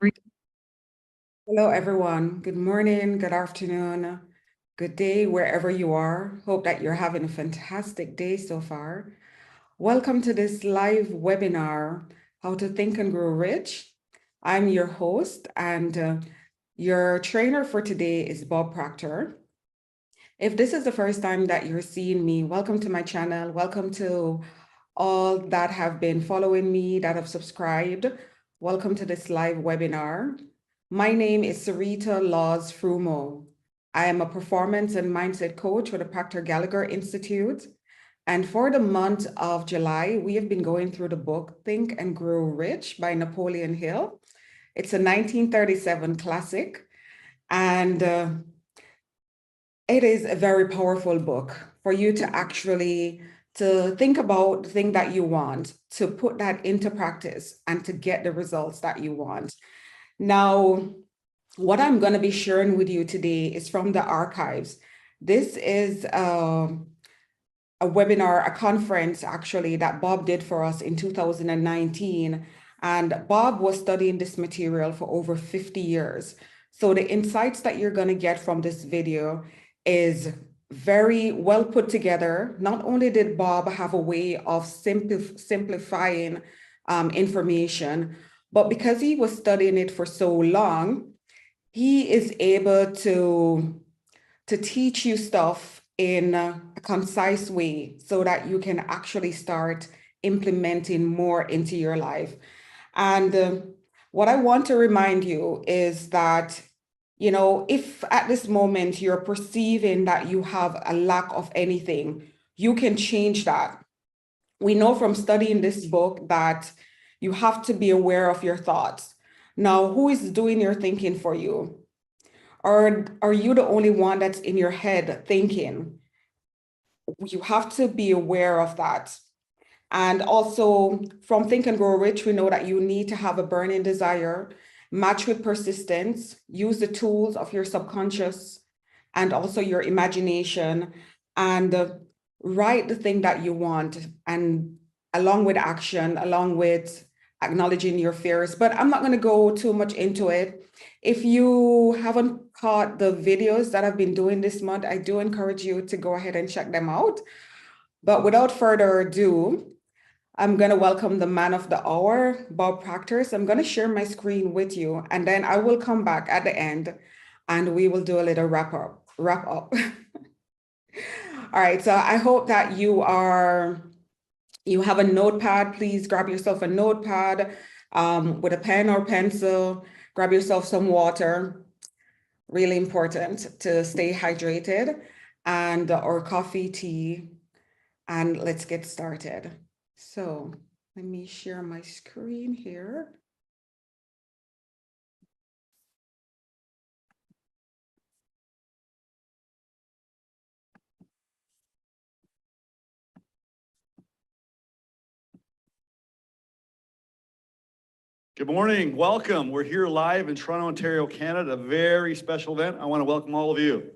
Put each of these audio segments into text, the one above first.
Hello, everyone. Good morning, good afternoon, good day, wherever you are. Hope that you're having a fantastic day so far. Welcome to this live webinar, How to Think and Grow Rich. I'm your host, and your trainer for today is Bob Proctor. If this is the first time that you're seeing me, welcome to my channel. Welcome to all that have been following me, that have subscribed. Welcome to this live webinar. My name is Sarita Laws-Frumau. I am a performance and mindset coach with the Proctor Gallagher Institute. And for the month of July, we have been going through the book Think and Grow Rich by Napoleon Hill. It's a 1937 classic, and it is a very powerful book for you to actually to think about the thing that you want, to put that into practice and to get the results that you want. Now, what I'm going to be sharing with you today is from the archives. This is a webinar, a conference actually that Bob did for us in 2019. And Bob was studying this material for over 50 years. So the insights that you're going to get from this video is very well put together. Not only did Bob have a way of simplifying information, but because he was studying it for so long, he is able to teach you stuff in a concise way so that you can actually start implementing more into your life. And what I want to remind you is that, you know, if at this moment you're perceiving that you have a lack of anything, you can change that. We know from studying this book that you have to be aware of your thoughts. Now, who is doing your thinking for you? Or are you the only one that's in your head thinking? You have to be aware of that. And also from Think and Grow Rich, we know that you need to have a burning desire, match with persistence, use the tools of your subconscious and also your imagination, and write the thing that you want, and along with action, along with acknowledging your fears. But I'm not going to go too much into it. If you haven't caught the videos that I've been doing this month, I do encourage you to go ahead and check them out. But without further ado, I'm going to welcome the man of the hour, Bob Proctor. So I'm going to share my screen with you, and then I will come back at the end and we will do a little wrap up. All right, so I hope that you have a notepad. Please grab yourself a notepad with a pen or pencil. Grab yourself some water. Really important to stay hydrated, and or coffee, tea, and let's get started. So let me share my screen here. Good morning, welcome. We're here live in Toronto, Ontario, Canada, a very special event. I want to welcome all of you.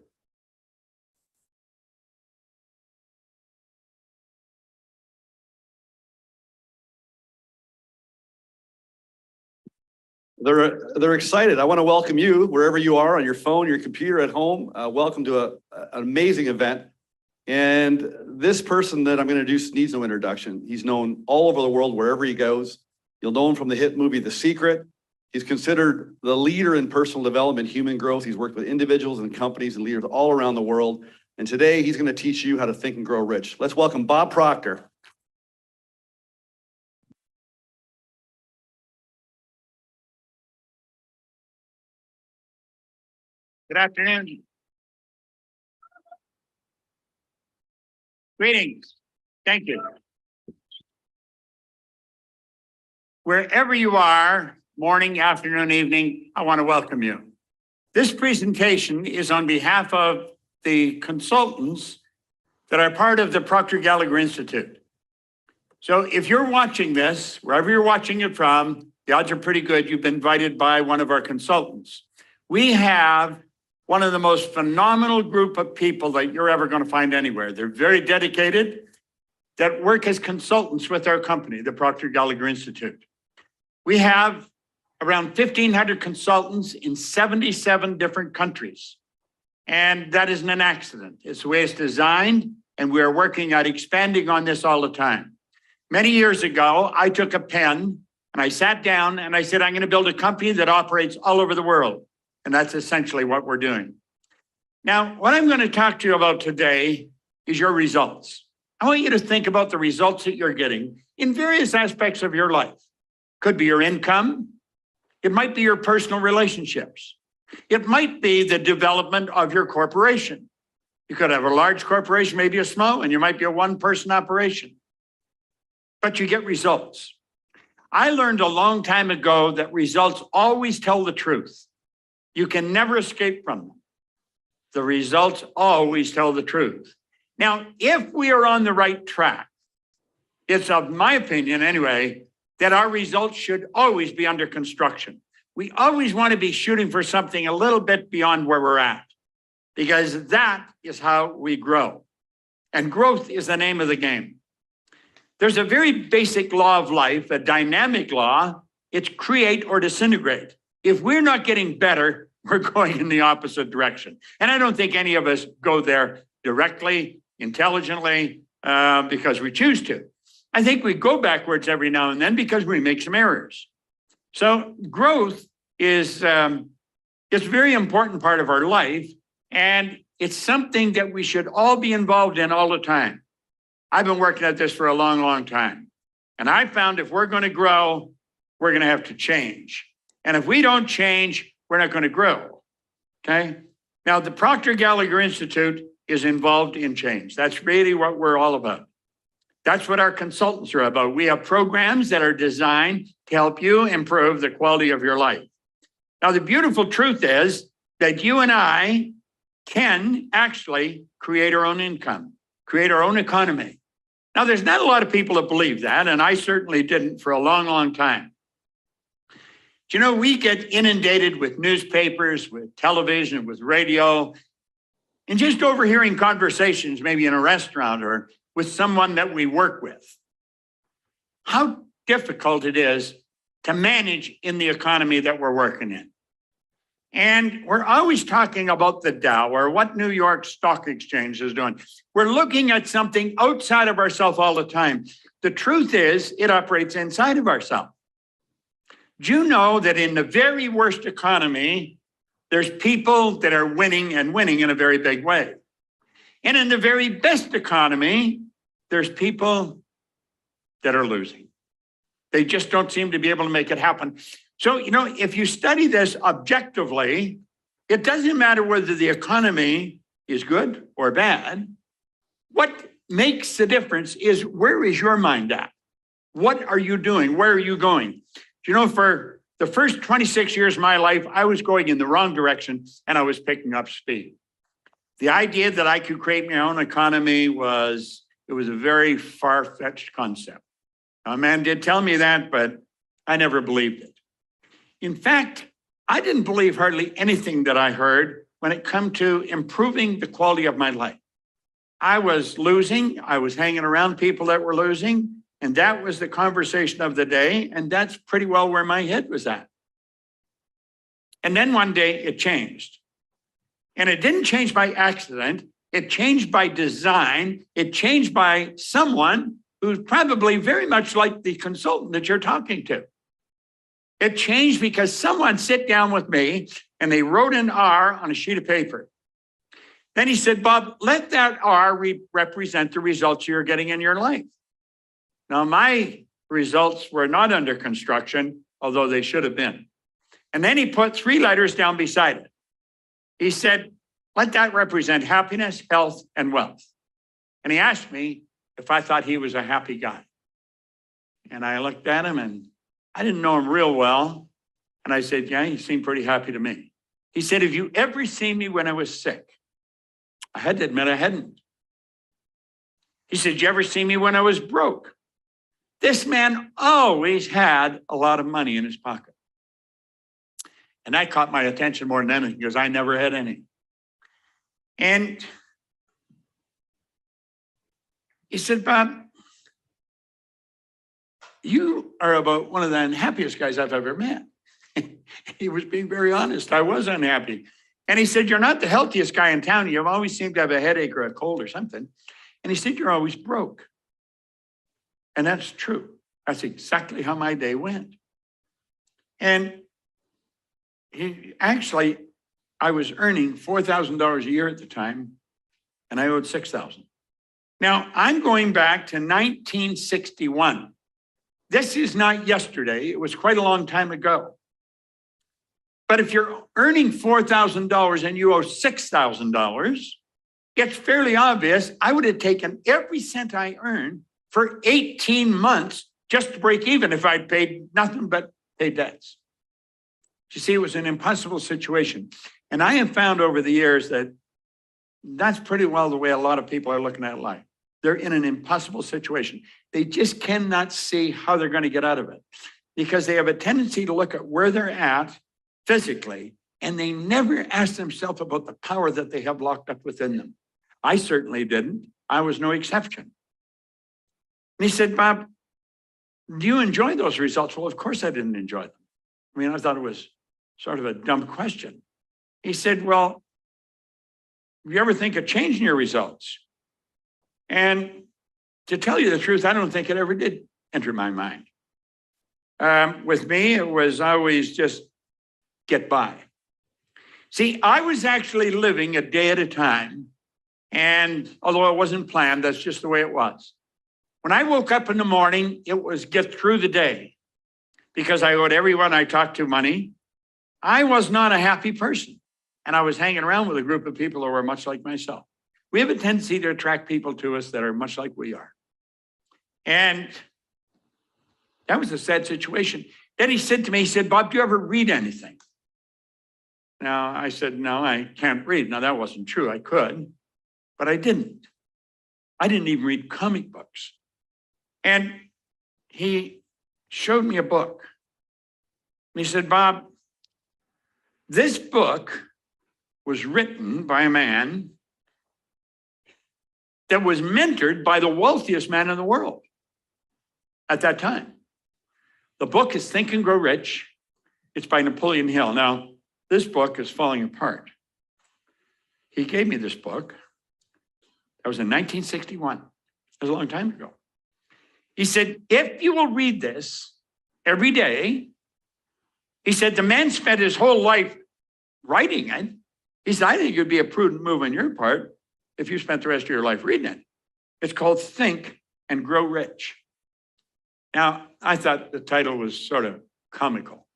They're excited. I want to welcome you wherever you are, on your phone, your computer, at home. Welcome to an amazing event. And this person that I'm going to introduce needs no introduction. He's known all over the world, wherever he goes. You'll know him from the hit movie, The Secret. He's considered the leader in personal development, human growth. He's worked with individuals and companies and leaders all around the world. And today he's going to teach you how to think and grow rich. Let's welcome Bob Proctor. Good afternoon. Greetings. Thank you. Wherever you are, morning, afternoon, evening, I want to welcome you. This presentation is on behalf of the consultants that are part of the Proctor Gallagher Institute. So if you're watching this, wherever you're watching it from, the odds are pretty good you've been invited by one of our consultants. We have one of the most phenomenal group of people that you're ever going to find anywhere. They're very dedicated, that work as consultants with our company, the Proctor Gallagher Institute. We have around 1,500 consultants in 77 different countries. And that isn't an accident. It's the way it's designed, and we are working at expanding on this all the time. Many years ago, I took a pen and I sat down and I said, I'm going to build a company that operates all over the world. And that's essentially what we're doing. Now, what I'm going to talk to you about today is your results. I want you to think about the results that you're getting in various aspects of your life. Could be your income. It might be your personal relationships. It might be the development of your corporation. You could have a large corporation, maybe a small, and you might be a one-person operation. But you get results. I learned a long time ago that results always tell the truth. You can never escape from them. The results always tell the truth. Now, if we are on the right track, it's of my opinion anyway, that our results should always be under construction. We always want to be shooting for something a little bit beyond where we're at, because that is how we grow. And growth is the name of the game. There's a very basic law of life, a dynamic law. It's create or disintegrate. If we're not getting better, we're going in the opposite direction. And I don't think any of us go there directly, intelligently, because we choose to. I think we go backwards every now and then because we make some errors. So growth is a very important part of our life, and it's something that we should all be involved in all the time. I've been working at this for a long, long time. And I found if we're going to grow, we're going to have to change. And if we don't change, we're not going to grow. Okay. Now, the Proctor Gallagher Institute is involved in change. That's really what we're all about. That's what our consultants are about. We have programs that are designed to help you improve the quality of your life. Now, the beautiful truth is that you and I can actually create our own income, create our own economy. Now, there's not a lot of people that believe that, and I certainly didn't for a long, long time. Do you know, we get inundated with newspapers, with television, with radio, and just overhearing conversations, maybe in a restaurant or with someone that we work with. How difficult it is to manage in the economy that we're working in. And we're always talking about the Dow or what New York Stock Exchange is doing. We're looking at something outside of ourselves all the time. The truth is, it operates inside of ourselves. Do you know that in the very worst economy, there's people that are winning and winning in a very big way? And in the very best economy, there's people that are losing. They just don't seem to be able to make it happen. So, you know, if you study this objectively, it doesn't matter whether the economy is good or bad. What makes the difference is, where is your mind at? What are you doing? Where are you going? Do you know, for the first 26 years of my life, I was going in the wrong direction and I was picking up speed. The idea that I could create my own economy it was a very far-fetched concept. A man did tell me that, but I never believed it. In fact, I didn't believe hardly anything that I heard when it came to improving the quality of my life. I was losing. I was hanging around people that were losing, and that was the conversation of the day, and that's pretty well where my head was at. And then one day it changed. And it didn't change by accident. It changed by design. It changed by someone who's probably very much like the consultant that you're talking to. It changed because someone sat down with me and they wrote an R on a sheet of paper. Then he said, Bob, let that R represent the results you're getting in your life. Now, my results were not under construction, although they should have been. And then he put 3 letters down beside it. He said, let that represent happiness, health, and wealth. And he asked me if I thought he was a happy guy. And I looked at him, and I didn't know him real well. And I said, yeah, he seemed pretty happy to me. He said, have you ever seen me when I was sick? I had to admit I hadn't. He said, did you ever see me when I was broke? This man always had a lot of money in his pocket. And that caught my attention more than anything, because I never had any. And he said, Bob, you are about one of the unhappiest guys I've ever met. He was being very honest. I was unhappy. And he said, you're not the healthiest guy in town. You always seem to have a headache or a cold or something. And he said, you're always broke. And that's true. That's exactly how my day went. And I was earning $4,000 a year at the time, and I owed $6,000. Now, I'm going back to 1961. This is not yesterday. It was quite a long time ago. But if you're earning $4,000 and you owe $6,000, it's fairly obvious I would have taken every cent I earned for 18 months just to break even if I'd paid nothing but pay debts. You see, it was an impossible situation. And I have found over the years that that's pretty well the way a lot of people are looking at life. They're in an impossible situation. They just cannot see how they're going to get out of it because they have a tendency to look at where they're at physically, and they never ask themselves about the power that they have locked up within them. I certainly didn't. I was no exception. And he said, Bob, do you enjoy those results? Well, of course I didn't enjoy them. I mean, I thought it was sort of a dumb question. He said, well, do you ever think of changing your results? And to tell you the truth, I don't think it ever did enter my mind. With me, it was always just get by. See, I was actually living a day at a time. And although it wasn't planned, that's just the way it was. When I woke up in the morning, it was get through the day because I owed everyone I talked to money. I was not a happy person. And I was hanging around with a group of people who were much like myself. We have a tendency to attract people to us that are much like we are. And that was a sad situation. Then he said to me, he said, Bob, do you ever read anything? Now, I said, no, I can't read. Now, that wasn't true. I could, but I didn't. I didn't even read comic books. And he showed me a book. And he said, Bob, this book was written by a man that was mentored by the wealthiest man in the world at that time. The book is Think and Grow Rich. It's by Napoleon Hill. Now, this book is falling apart. He gave me this book. That was in 1961. That was a long time ago. He said, if you will read this every day, he said, the man spent his whole life writing it. He said, I think it would be a prudent move on your part if you spent the rest of your life reading it. It's called Think and Grow Rich. Now, I thought the title was sort of comical,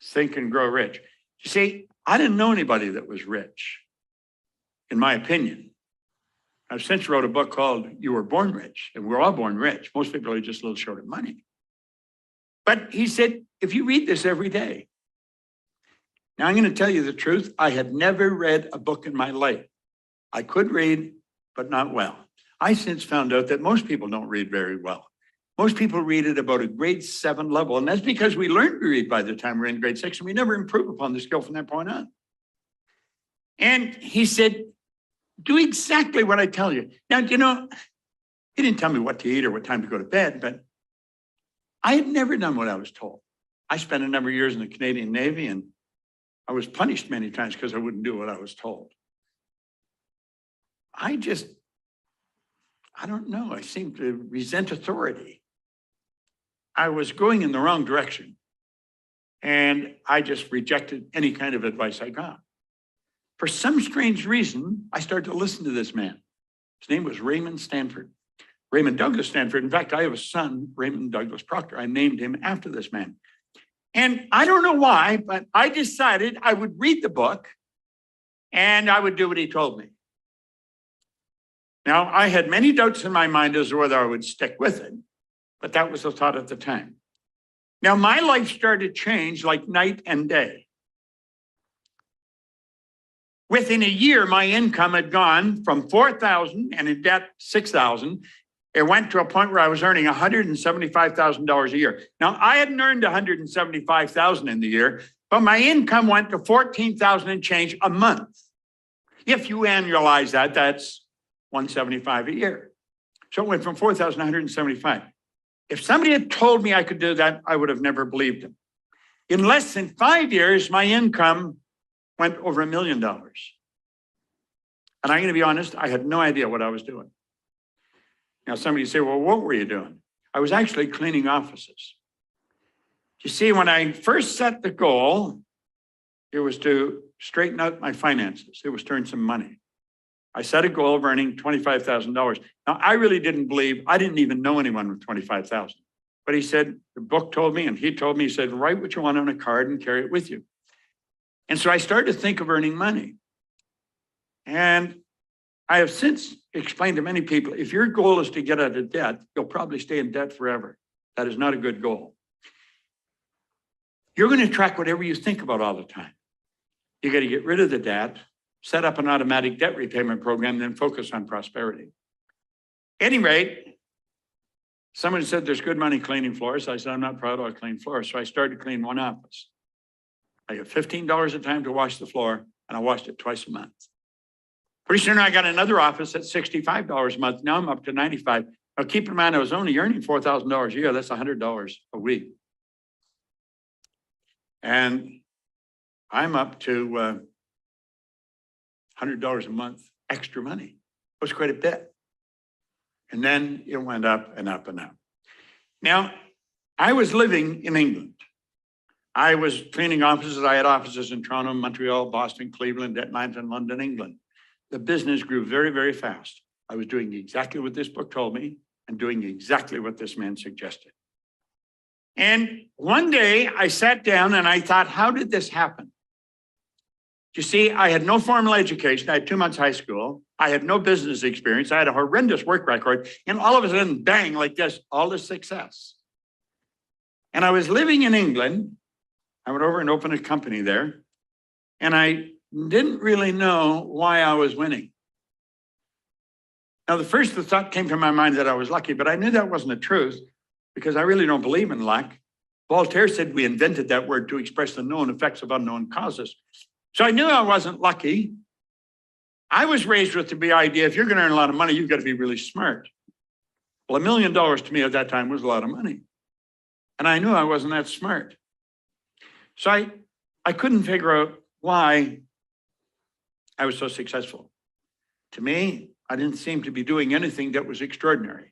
Think and Grow Rich. You see, I didn't know anybody that was rich, in my opinion. I've since wrote a book called You Were Born Rich, and we're all born rich. Most people are just a little short of money. But he said, if you read this every day. Now, I'm going to tell you the truth. I had never read a book in my life. I could read, but not well. I since found out that most people don't read very well. Most people read at about a grade 7 level, and that's because we learned to read by the time we're in grade 6, and we never improve upon the skill from that point on. And he said, do exactly what I tell you. Now, you know, he didn't tell me what to eat or what time to go to bed, but I had never done what I was told. I spent a number of years in the Canadian Navy, and I was punished many times because I wouldn't do what I was told. I don't know. I seemed to resent authority. I was going in the wrong direction. And I just rejected any kind of advice I got. For some strange reason, I started to listen to this man. His name was Raymond Stanford. Raymond Douglas Stanford. In fact, I have a son, Raymond Douglas Proctor. I named him after this man. And I don't know why, but I decided I would read the book and I would do what he told me. Now, I had many doubts in my mind as to whether I would stick with it, but that was the thought at the time. Now, my life started to change like night and day. Within a year, my income had gone from $4,000 and in debt $6,000. It went to a point where I was earning $175,000 a year. Now, I hadn't earned $175,000 in the year, but my income went to $14,000 and change a month. If you annualize that, that's $175 a year. So it went from $4,000 to $175. If somebody had told me I could do that, I would have never believed him. In less than 5 years, my income went over $1 million. And I'm going to be honest, I had no idea what I was doing. Now, somebody say, well, what were you doing? I was actually cleaning offices. You see, when I first set the goal, it was to straighten out my finances. It was to earn some money. I set a goal of earning $25,000. Now, I really didn't believe, I didn't even know anyone with $25,000. But he said, the book told me, and he told me, he said, write what you want on a card and carry it with you. And so I started to think of earning money. And I have since explained to many people, if your goal is to get out of debt, you'll probably stay in debt forever. That is not a good goal. You're going to track whatever you think about all the time. You got to get rid of the debt, set up an automatic debt repayment program, then focus on prosperity. At any rate, someone said there's good money cleaning floors. I said, I'm not proud of clean floors. So I started to clean one office. I got $15 a time to wash the floor, and I washed it twice a month. Pretty soon I got another office at $65 a month. Now I'm up to $95. Now keep in mind, I was only earning $4,000 a year. That's $100 a week. And I'm up to $100 a month extra money. It was quite a bit. And then it went up and up and up. Now, I was living in England. I was cleaning offices. I had offices in Toronto, Montreal, Boston, Cleveland, Atlanta, and London, England. The business grew very, very fast. I was doing exactly what this book told me and doing exactly what this man suggested. And one day I sat down and I thought, how did this happen? You see, I had no formal education. I had 2 months high school. I had no business experience. I had a horrendous work record. And all of a sudden, bang, like this, all this success. And I was living in England. I went over and opened a company there. And I didn't really know why I was winning. Now, the thought came to my mind that I was lucky, but I knew that wasn't the truth because I really don't believe in luck. Voltaire said we invented that word to express the known effects of unknown causes. So I knew I wasn't lucky. I was raised with the idea, if you're going to earn a lot of money, you've got to be really smart. Well, $1 million to me at that time was a lot of money. And I knew I wasn't that smart. So I couldn't figure out why I was so successful. To me, I didn't seem to be doing anything that was extraordinary.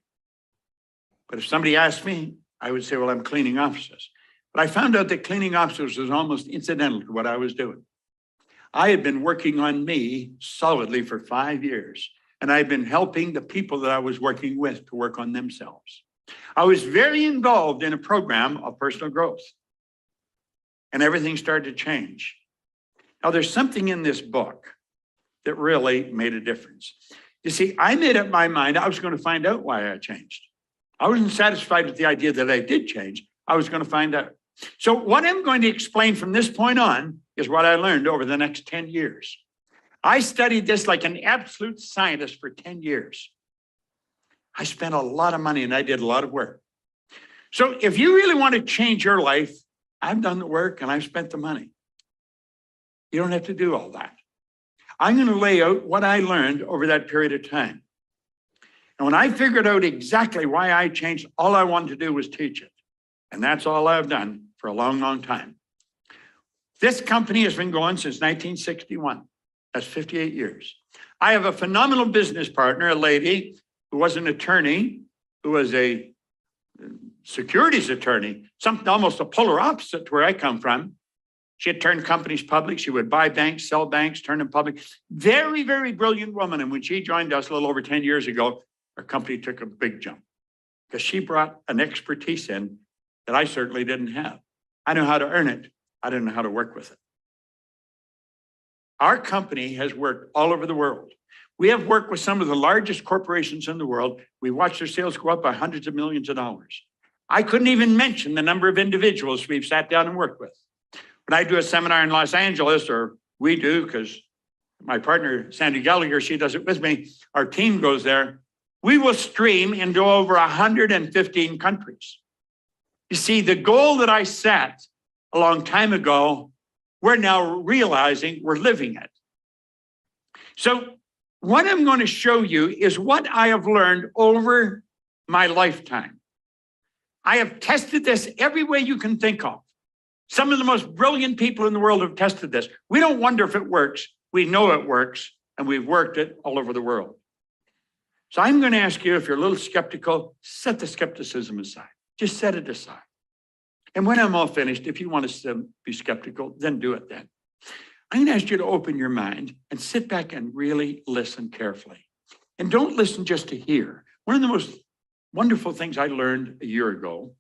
But if somebody asked me, I would say, well, I'm cleaning offices. But I found out that cleaning offices was almost incidental to what I was doing. I had been working on me solidly for 5 years, and I'd been helping the people that I was working with to work on themselves. I was very involved in a program of personal growth, and everything started to change. Now, there's something in this book that really made a difference. You see, I made up my mind I was going to find out why I changed. I wasn't satisfied with the idea that I did change. I was going to find out. So what I'm going to explain from this point on is what I learned over the next 10 years. I studied this like an absolute scientist for 10 years. I spent a lot of money and I did a lot of work. So if you really want to change your life, I've done the work and I've spent the money. You don't have to do all that. I'm going to lay out what I learned over that period of time. And when I figured out exactly why I changed, all I wanted to do was teach it. And that's all I've done for a long, long time. This company has been going since 1961. That's 58 years. I have a phenomenal business partner, a lady who was an attorney, who was a securities attorney, something almost a polar opposite to where I come from. She had turned companies public. She would buy banks, sell banks, turn them public. Very, very brilliant woman. And when she joined us a little over 10 years ago, our company took a big jump because she brought an expertise in that I certainly didn't have. I know how to earn it. I didn't know how to work with it. Our company has worked all over the world. We have worked with some of the largest corporations in the world. We watched their sales go up by hundreds of millions of dollars. I couldn't even mention the number of individuals we've sat down and worked with. When I do a seminar in Los Angeles, or we do, because my partner, Sandy Gallagher, she does it with me, our team goes there, we will stream into over 115 countries. You see, the goal that I set a long time ago, we're now realizing we're living it. So what I'm going to show you is what I have learned over my lifetime. I have tested this every way you can think of. Some of the most brilliant people in the world have tested this. We don't wonder if it works. We know it works, and we've worked it all over the world. So I'm going to ask you, if you're a little skeptical, set the skepticism aside. Just set it aside. And when I'm all finished, if you want to be skeptical, then do it then. I'm going to ask you to open your mind and sit back and really listen carefully. And don't listen just to hear. One of the most wonderful things I learned a year ago,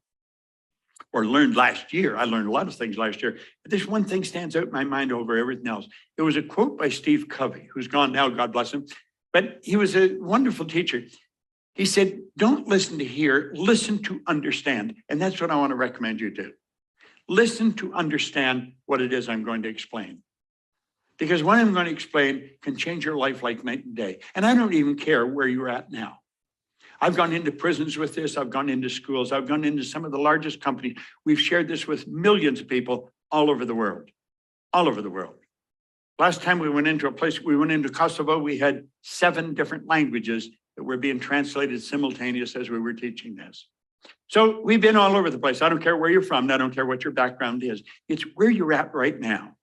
or learned last year, I learned a lot of things last year, but this one thing stands out in my mind over everything else. It was a quote by Steve Covey, who's gone now, God bless him, but he was a wonderful teacher. He said, don't listen to hear, listen to understand. And that's what I want to recommend you do. Listen to understand what it is I'm going to explain. Because what I'm going to explain can change your life like night and day. And I don't even care where you're at now. I've gone into prisons with this. I've gone into schools. I've gone into some of the largest companies. We've shared this with millions of people all over the world, all over the world. Last time we went into a place, we went into Kosovo, we had 7 different languages that were being translated simultaneous as we were teaching this. So we've been all over the place. I don't care where you're from. I don't care what your background is. It's where you're at right now.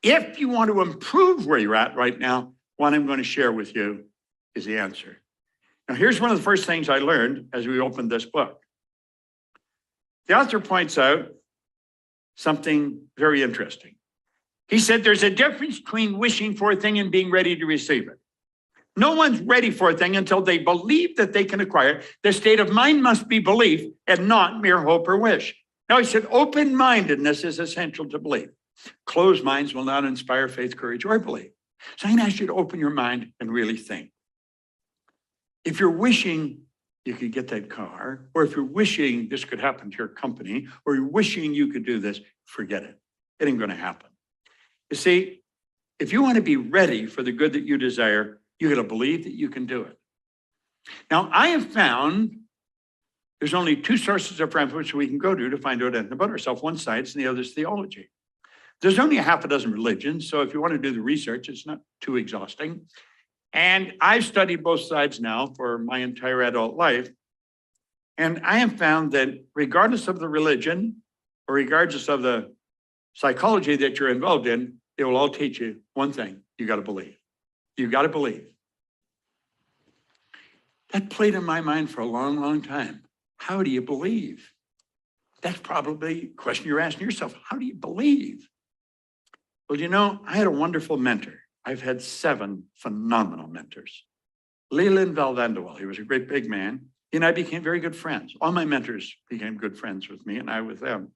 If you want to improve where you're at right now, what I'm going to share with you is the answer. Now, here's one of the first things I learned as we opened this book. The author points out something very interesting. He said there's a difference between wishing for a thing and being ready to receive it. No one's ready for a thing until they believe that they can acquire it. The state of mind must be belief and not mere hope or wish. Now, he said open-mindedness is essential to belief. Closed minds will not inspire faith, courage, or belief. So I'm going to ask you to open your mind and really think. If you're wishing you could get that car, or if you're wishing this could happen to your company, or you're wishing you could do this, forget it. It ain't going to happen. You see, if you want to be ready for the good that you desire, you got to believe that you can do it. Now, I have found there's only 2 sources of reference we can go to find out anything about ourselves. One science and the other is theology. There's only a half a dozen religions, so if you want to do the research, it's not too exhausting. And I've studied both sides now for my entire adult life. And I have found that regardless of the religion, or regardless of the psychology that you're involved in, they will all teach you one thing: you got to believe. You got to believe. That played in my mind for a long, long time. How do you believe? That's probably a question you're asking yourself. How do you believe? Well, you know, I had a wonderful mentor. I've had 7 phenomenal mentors. Leland Valvanderwall, he was a great big man. He and I became very good friends. All my mentors became good friends with me and I with them.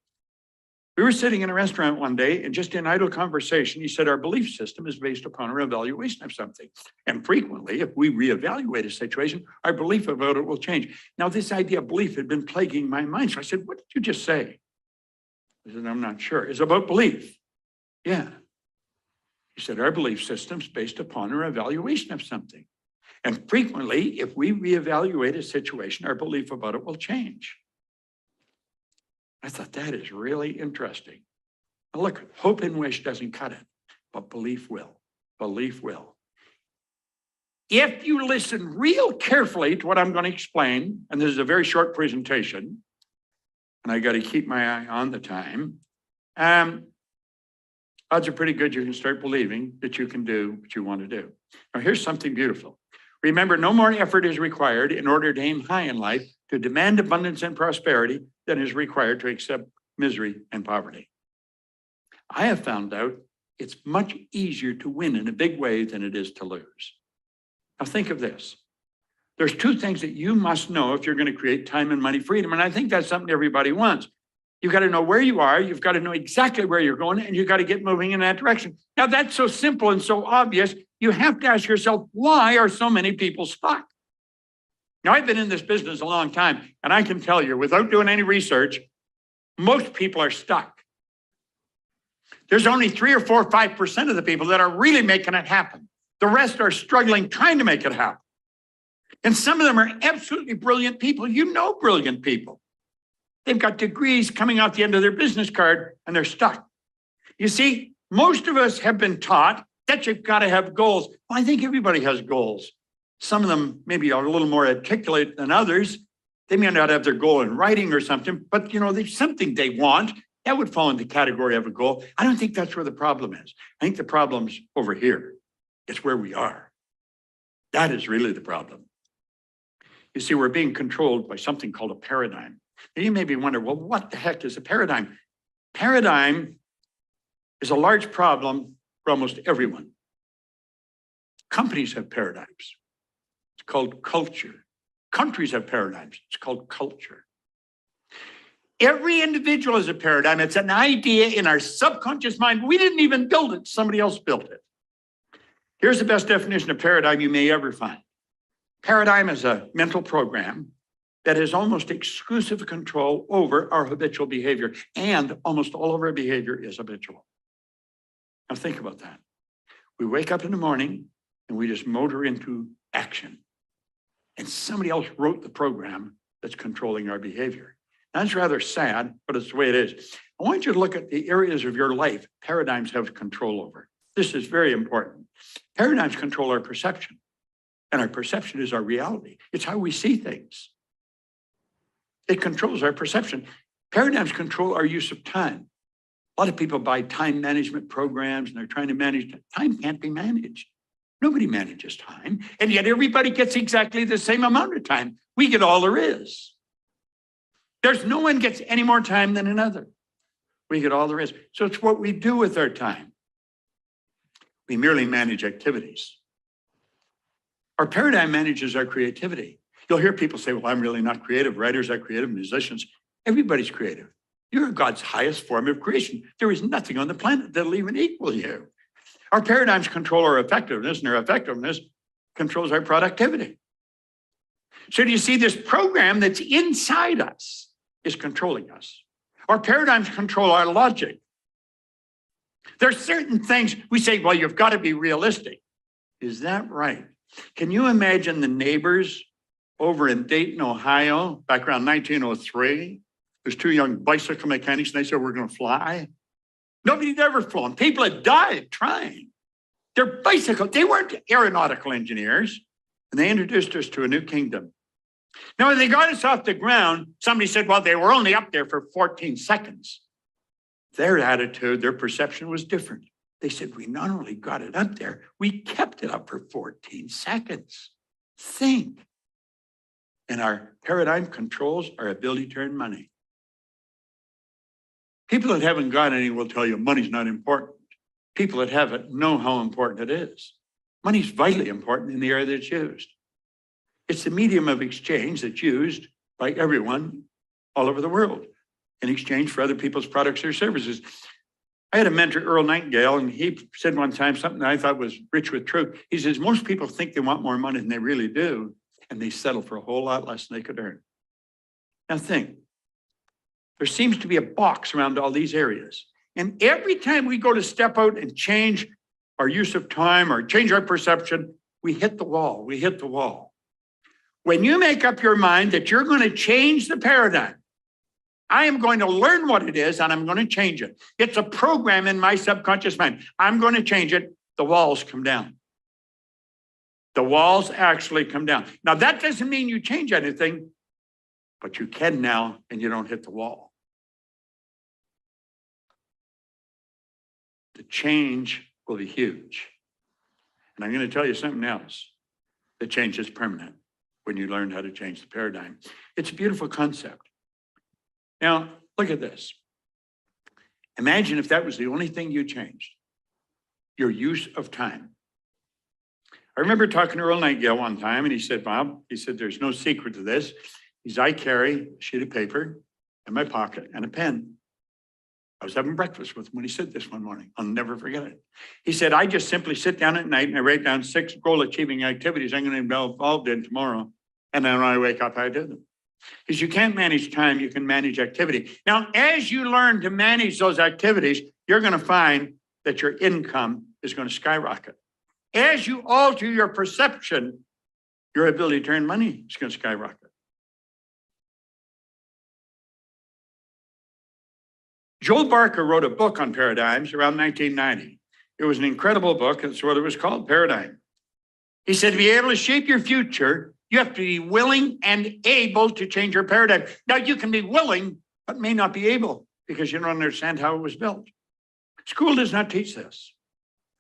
We were sitting in a restaurant one day, and just in idle conversation, he said, our belief system is based upon our evaluation of something. And frequently, if we reevaluate a situation, our belief about it will change. Now, this idea of belief had been plaguing my mind. So I said, what did you just say? I said, I'm not sure. It's about belief. Yeah. He said, our belief system is based upon our evaluation of something. And frequently, if we reevaluate a situation, our belief about it will change. I thought that is really interesting. Now look, hope and wish doesn't cut it, but belief will. Belief will. If you listen real carefully to what I'm going to explain, and this is a very short presentation, and I got to keep my eye on the time, odds are pretty good you can start believing that you can do what you want to do. Now, here's something beautiful. Remember, no more effort is required in order to aim high in life, to demand abundance and prosperity, than is required to accept misery and poverty. I have found out it's much easier to win in a big way than it is to lose. Now, think of this. There's 2 things that you must know if you're going to create time and money freedom. And I think that's something everybody wants. You've got to know where you are. You've got to know exactly where you're going, and you've got to get moving in that direction. Now, that's so simple and so obvious. You have to ask yourself, why are so many people stuck? Now, I've been in this business a long time, and I can tell you, without doing any research, most people are stuck. There's only 3 or 4 or 5% of the people that are really making it happen. The rest are struggling, trying to make it happen. And some of them are absolutely brilliant people. You know brilliant people. They've got degrees coming out the end of their business card, and they're stuck. You see, most of us have been taught that you've got to have goals. Well, I think everybody has goals. Some of them maybe are a little more articulate than others. They may not have their goal in writing or something, but you know, there's something they want. That would fall in the category of a goal. I don't think that's where the problem is. I think the problem's over here. It's where we are. That is really the problem. You see, we're being controlled by something called a paradigm. Now you maybe wonder, well, what the heck is a paradigm? Paradigm is a large problem for almost everyone. Companies have paradigms. It's called culture. Countries have paradigms. It's called culture. Every individual is a paradigm. It's an idea in our subconscious mind. We didn't even build it. Somebody else built it. Here's the best definition of paradigm you may ever find. Paradigm is a mental program that has almost exclusive control over our habitual behavior, and almost all of our behavior is habitual. Now think about that. We wake up in the morning and we just motor into action. And somebody else wrote the program that's controlling our behavior. That's rather sad, but it's the way it is. I want you to look at the areas of your life paradigms have control over. This is very important. Paradigms control our perception, and our perception is our reality. It's how we see things. It controls our perception. Paradigms control our use of time. A lot of people buy time management programs and they're trying to manage time. Time can't be managed. Nobody manages time, and yet everybody gets exactly the same amount of time. We get all there is. There's no one gets any more time than another. We get all there is. So it's what we do with our time. We merely manage activities. Our paradigm manages our creativity. You'll hear people say, well, I'm really not creative. Writers are creative, musicians. Everybody's creative. You're God's highest form of creation. There is nothing on the planet that'll even equal you. Our paradigms control our effectiveness, and our effectiveness controls our productivity. So do you see this program that's inside us is controlling us? Our paradigms control our logic. There's certain things we say, well, you've got to be realistic. Is that right? Can you imagine the neighbors over in Dayton, Ohio, back around 1903? There's two young bicycle mechanics, and they said, we're going to fly. Nobody'd ever flown. People had died trying. Their bicycle, they weren't aeronautical engineers, and they introduced us to a new kingdom. Now, when they got us off the ground, somebody said, well, they were only up there for 14 seconds. Their attitude, their perception was different. They said, we not only got it up there, we kept it up for 14 seconds. Think. And our paradigm controls our ability to earn money. People that haven't got any will tell you money's not important. People that have it know how important it is. Money's vitally important in the area that's used. It's the medium of exchange that's used by everyone all over the world in exchange for other people's products or services. I had a mentor, Earl Nightingale, and he said one time something that I thought was rich with truth. He says, most people think they want more money than they really do, and they settle for a whole lot less than they could earn. Now think, there seems to be a box around all these areas. And every time we go to step out and change our use of time or change our perception, we hit the wall, we hit the wall. When you make up your mind that you're going to change the paradigm, I am going to learn what it is and I'm going to change it. It's a program in my subconscious mind. I'm going to change it. The walls come down. The walls actually come down. Now, that doesn't mean you change anything, but you can now and you don't hit the wall. The change will be huge. And I'm going to tell you something else. The change is permanent when you learn how to change the paradigm. It's a beautiful concept. Now, look at this. Imagine if that was the only thing you changed, your use of time. I remember talking to Earl Nightingale one time, and he said, Bob, he said, there's no secret to this. He said, I carry a sheet of paper in my pocket and a pen. I was having breakfast with him when he said this one morning. I'll never forget it. He said, I just simply sit down at night and I write down 6 goal-achieving activities I'm going to be involved in tomorrow. And then when I wake up, I do them. Because you can't manage time, you can manage activity. Now, as you learn to manage those activities, you're going to find that your income is going to skyrocket. As you alter your perception, your ability to earn money is going to skyrocket. Joel Barker wrote a book on paradigms around 1990. It was an incredible book. That's what it was called, Paradigm. He said, to be able to shape your future, you have to be willing and able to change your paradigm. Now, you can be willing, but may not be able, because you don't understand how it was built. School does not teach this.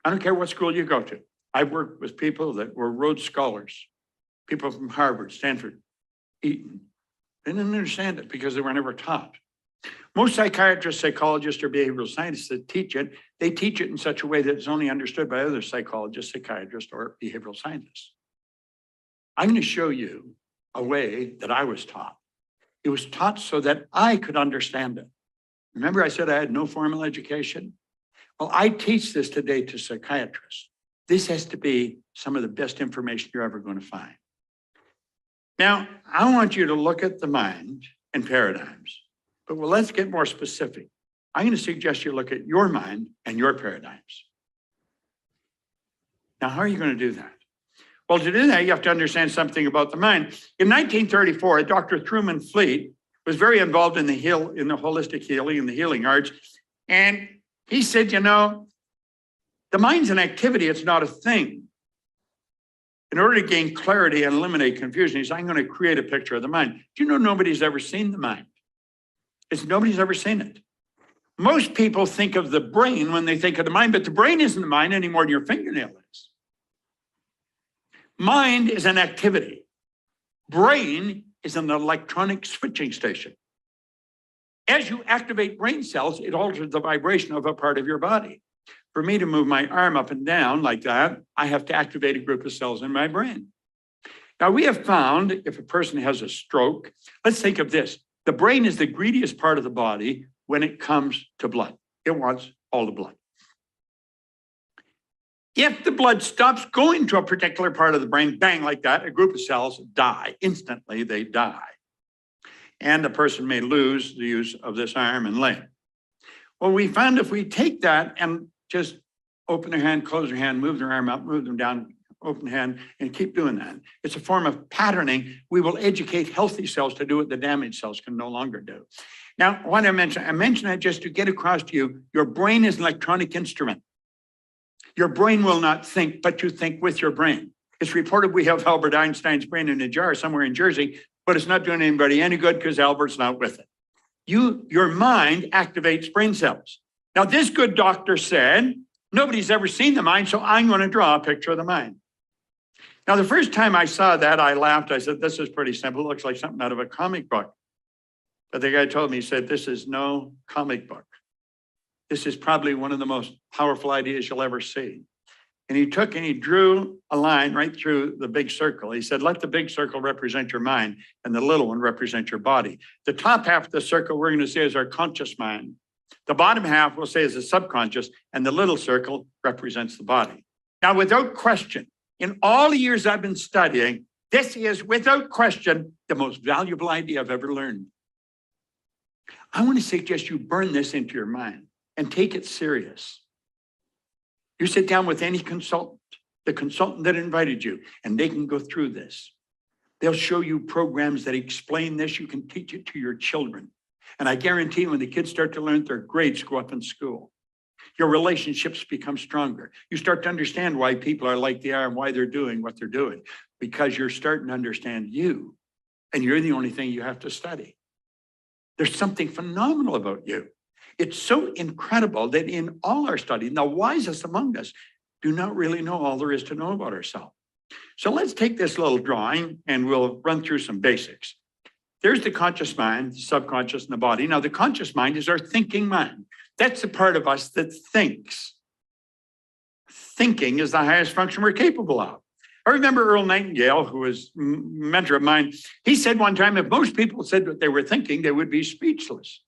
I don't care what school you go to. I've worked with people that were Rhodes Scholars, people from Harvard, Stanford, Eton. They didn't understand it because they were never taught. Most psychiatrists, psychologists, or behavioral scientists that teach it, they teach it in such a way that it's only understood by other psychologists, psychiatrists, or behavioral scientists. I'm going to show you a way that I was taught. It was taught so that I could understand it. Remember I said I had no formal education? Well, I teach this today to psychiatrists. This has to be some of the best information you're ever going to find. Now, I want you to look at the mind and paradigms, but let's get more specific. I'm going to suggest you look at your mind and your paradigms. Now, how are you going to do that? Well, to do that, you have to understand something about the mind. In 1934, Dr. Truman Fleet was very involved in the holistic healing and the healing arts. And he said, you know, the mind's an activity, it's not a thing. In order to gain clarity and eliminate confusion, he said, I'm going to create a picture of the mind. Do you know nobody's ever seen the mind? Nobody's ever seen it. Most people think of the brain when they think of the mind, but the brain isn't the mind any more than your fingernail is. Mind is an activity. Brain is an electronic switching station. As you activate brain cells, it alters the vibration of a part of your body. For me to move my arm up and down like that, I have to activate a group of cells in my brain. Now, we have found if a person has a stroke, let's think of this. The brain is the greediest part of the body when it comes to blood. It wants all the blood. If the blood stops going to a particular part of the brain, bang, like that, a group of cells die. Instantly, they die. And the person may lose the use of this arm and leg. Well, we found if we take that and just open their hand, close their hand, move their arm up, move them down, open hand, and keep doing that. It's a form of patterning. We will educate healthy cells to do what the damaged cells can no longer do. Now, what I mentioned that just to get across to you, your brain is an electronic instrument. Your brain will not think, but you think with your brain. It's reported we have Albert Einstein's brain in a jar somewhere in Jersey, but it's not doing anybody any good because Albert's not with it. Your mind activates brain cells. Now, this good doctor said, nobody's ever seen the mind, so I'm going to draw a picture of the mind. Now, the first time I saw that, I laughed. I said, this is pretty simple. It looks like something out of a comic book. But the guy told me, he said, this is no comic book. This is probably one of the most powerful ideas you'll ever see. And he took and he drew a line right through the big circle. He said, let the big circle represent your mind and the little one represent your body. The top half of the circle we're going to say is our conscious mind. The bottom half we'll say is the subconscious, and the little circle represents the body. Now, without question, in all the years I've been studying, this is without question the most valuable idea I've ever learned. I want to suggest you burn this into your mind and take it serious. You sit down with any consultant, the consultant that invited you, and they can go through this. They'll show you programs that explain this. You can teach it to your children. And I guarantee when the kids start to learn, their grades go up in school. Your relationships become stronger. You start to understand why people are like they are and why they're doing what they're doing, because you're starting to understand you, and you're the only thing you have to study. There's something phenomenal about you. It's so incredible that in all our study, the wisest among us do not really know all there is to know about ourselves. So let's take this little drawing and we'll run through some basics. There's the conscious mind, the subconscious, and the body. Now, the conscious mind is our thinking mind. That's the part of us that thinks. Thinking is the highest function we're capable of. I remember Earl Nightingale, who was a mentor of mine. He said one time, if most people said what they were thinking, they would be speechless.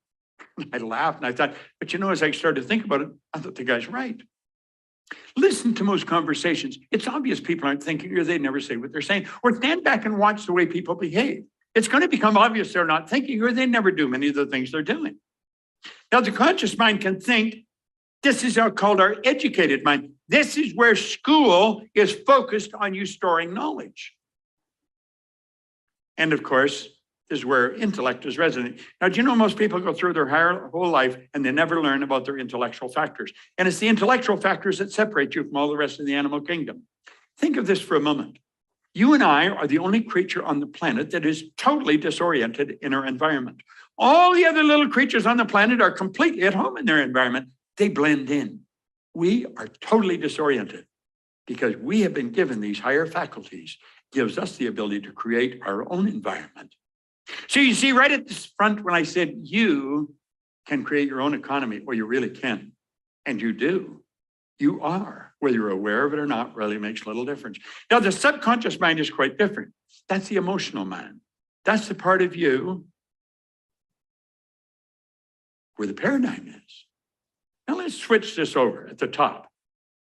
I laughed and I thought, but you know, as I started to think about it, I thought the guy's right. Listen to most conversations. It's obvious people aren't thinking or they never say what they're saying. Or stand back and watch the way people behave. It's going to become obvious they're not thinking or they never do many of the things they're doing. Now, the conscious mind can think. This is called our educated mind. This is where school is focused on you storing knowledge. And of course, this is where intellect is resident. Now, do you know most people go through their whole life and they never learn about their intellectual factors? And it's the intellectual factors that separate you from all the rest of the animal kingdom. Think of this for a moment. You and I are the only creature on the planet that is totally disoriented in our environment. All the other little creatures on the planet are completely at home in their environment. They blend in. We are totally disoriented because we have been given these higher faculties, gives us the ability to create our own environment. So you see right at this front when I said you can create your own economy, well, you really can. And you do. You are. Whether you're aware of it or not really makes little difference. Now, the subconscious mind is quite different. That's the emotional mind. That's the part of you where the paradigm is. Now let's switch this over at the top.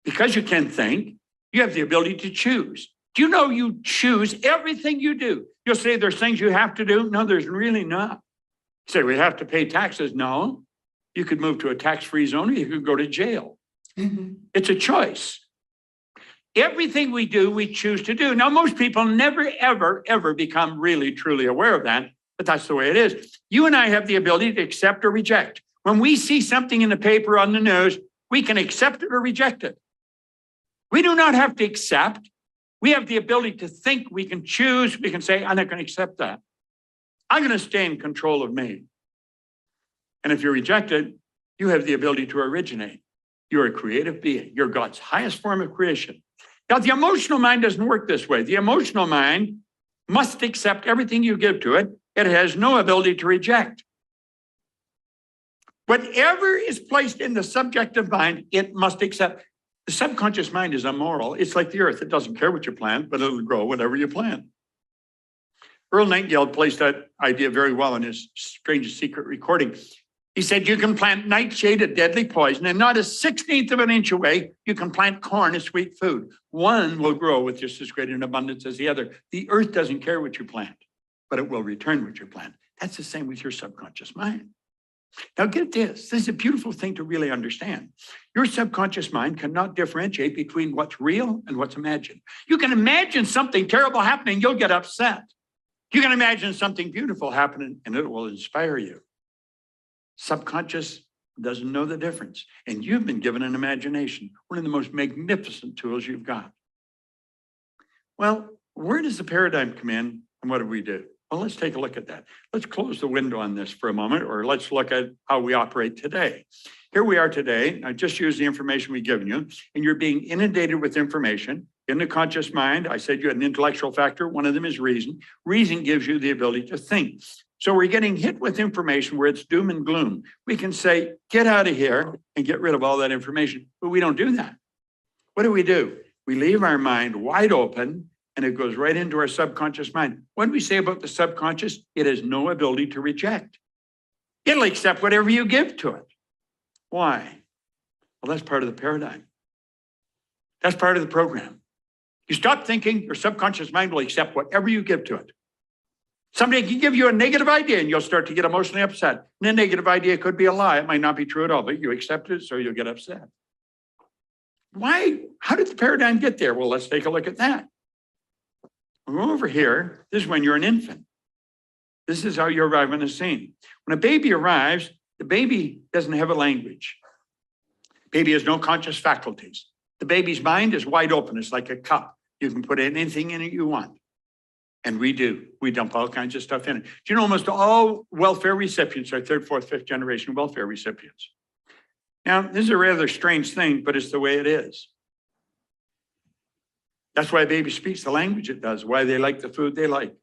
Because you can think, you have the ability to choose. Do you know you choose everything you do? You'll say there's things you have to do. No, there's really not. You say we have to pay taxes. No, you could move to a tax-free zone or you could go to jail. It's a choice. Everything we do, we choose to do. Now, most people never, ever, ever become really, truly aware of that, but that's the way it is. You and I have the ability to accept or reject. When we see something in the paper, on the news, we can accept it or reject it. We do not have to accept. We have the ability to think. We can choose. We can say, I'm not going to accept that. I'm going to stay in control of me. And if you reject it, you have the ability to originate. You're a creative being. You're God's highest form of creation. Now, the emotional mind doesn't work this way. The emotional mind must accept everything you give to it. It has no ability to reject. Whatever is placed in the subjective mind, it must accept. The subconscious mind is immoral. It's like the earth. It doesn't care what you plant, but it'll grow whatever you plant. Earl Nightingale placed that idea very well in his Strangest Secret recording. He said, you can plant nightshade, a deadly poison, and not a 16th of an inch away, you can plant corn, a sweet food. One will grow with just as great an abundance as the other. The earth doesn't care what you plant, but it will return what you plant. That's the same with your subconscious mind. Now get this. This is a beautiful thing to really understand. Your subconscious mind cannot differentiate between what's real and what's imagined. You can imagine something terrible happening, you'll get upset. You can imagine something beautiful happening and it will inspire you. Subconscious doesn't know the difference. And you've been given an imagination, one of the most magnificent tools you've got. Well, where does the paradigm come in and what do we do? Well, let's take a look at that. Let's close the window on this for a moment, or let's look at how we operate today. Here we are today. I just used the information we've given you, and you're being inundated with information. In the conscious mind, I said you had an intellectual factor. One of them is reason. Reason gives you the ability to think. So we're getting hit with information where it's doom and gloom. We can say, get out of here and get rid of all that information, but we don't do that. What do? We leave our mind wide open and it goes right into our subconscious mind. What do we say about the subconscious? It has no ability to reject. It'll accept whatever you give to it. Why? Well, that's part of the paradigm. That's part of the program. You stop thinking, your subconscious mind will accept whatever you give to it. Somebody can give you a negative idea and you'll start to get emotionally upset. And the negative idea could be a lie. It might not be true at all, but you accept it, so you'll get upset. Why? How did the paradigm get there? Well, let's take a look at that. We'll go over here. This is when you're an infant. This is how you arrive on the scene. When a baby arrives, the baby doesn't have a language. Baby has no conscious faculties. The baby's mind is wide open. It's like a cup. You can put anything in it you want. And we do. We dump all kinds of stuff in it. Do you know almost all welfare recipients are third, fourth, fifth generation welfare recipients? Now, this is a rather strange thing, but it's the way it is. That's why a baby speaks the language it does, why they like the food they like.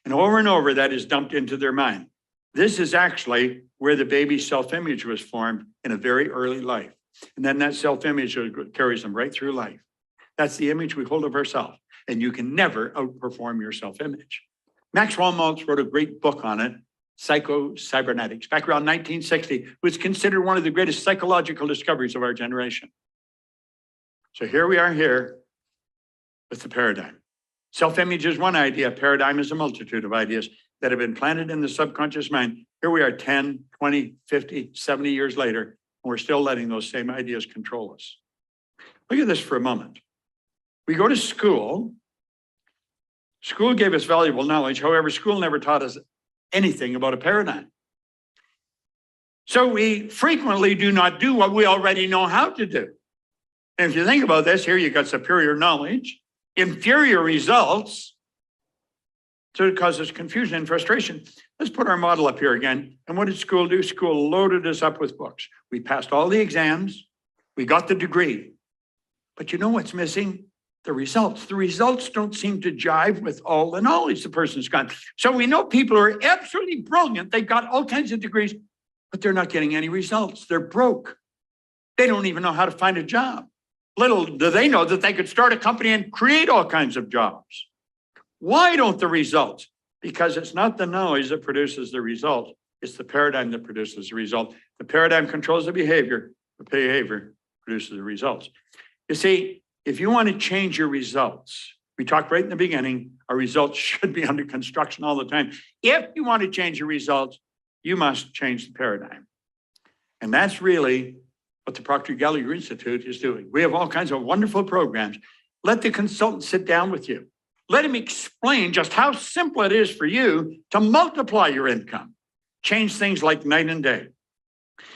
And over, that is dumped into their mind. This is actually where the baby's self-image was formed in a very early life. And then that self-image carries them right through life. That's the image we hold of ourselves. And you can never outperform your self-image. Maxwell Maltz wrote a great book on it, Psycho-Cybernetics, back around 1960. It was considered one of the greatest psychological discoveries of our generation. So here we are here with the paradigm. Self-image is one idea. Paradigm is a multitude of ideas that have been planted in the subconscious mind. Here we are 10, 20, 50, 70 years later, and we're still letting those same ideas control us. Look at this for a moment. We go to school. School gave us valuable knowledge. However, school never taught us anything about a paradigm. So we frequently do not do what we already know how to do. And if you think about this, here you got superior knowledge, inferior results, So it causes confusion and frustration. Let's put our model up here again. And what did school do? School loaded us up with books. We passed all the exams. We got the degree. But you know what's missing? The results. The results don't seem to jive with all the knowledge the person's got. So we know people are absolutely brilliant. They've got all kinds of degrees, but they're not getting any results. They're broke. They don't even know how to find a job. Little do they know that they could start a company and create all kinds of jobs. Why don't the results? Because it's not the knowledge that produces the result. It's the paradigm that produces the result. The paradigm controls the behavior. The behavior produces the results. You see, if you want to change your results, we talked right in the beginning, our results should be under construction all the time. If you want to change your results, you must change the paradigm. And that's really what the Proctor Gallagher Institute is doing. We have all kinds of wonderful programs. Let the consultant sit down with you. Let him explain just how simple it is for you to multiply your income. Change things like night and day.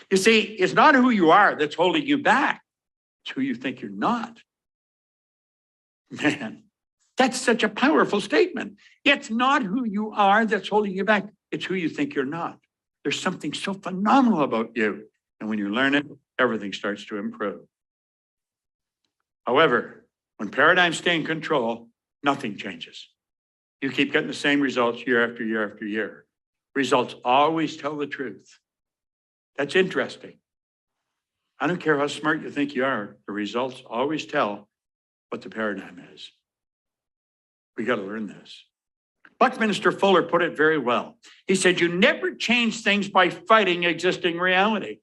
You see, it's not who you are that's holding you back. It's who you think you're not. Man, that's such a powerful statement. It's not who you are that's holding you back. It's who you think you're not. There's something so phenomenal about you. And when you learn it, everything starts to improve. However, when paradigms stay in control, nothing changes. You keep getting the same results year after year after year. Results always tell the truth. That's interesting. I don't care how smart you think you are, the results always tell what the paradigm is. We got to learn this. Buckminster Fuller put it very well. He said, you never change things by fighting existing reality.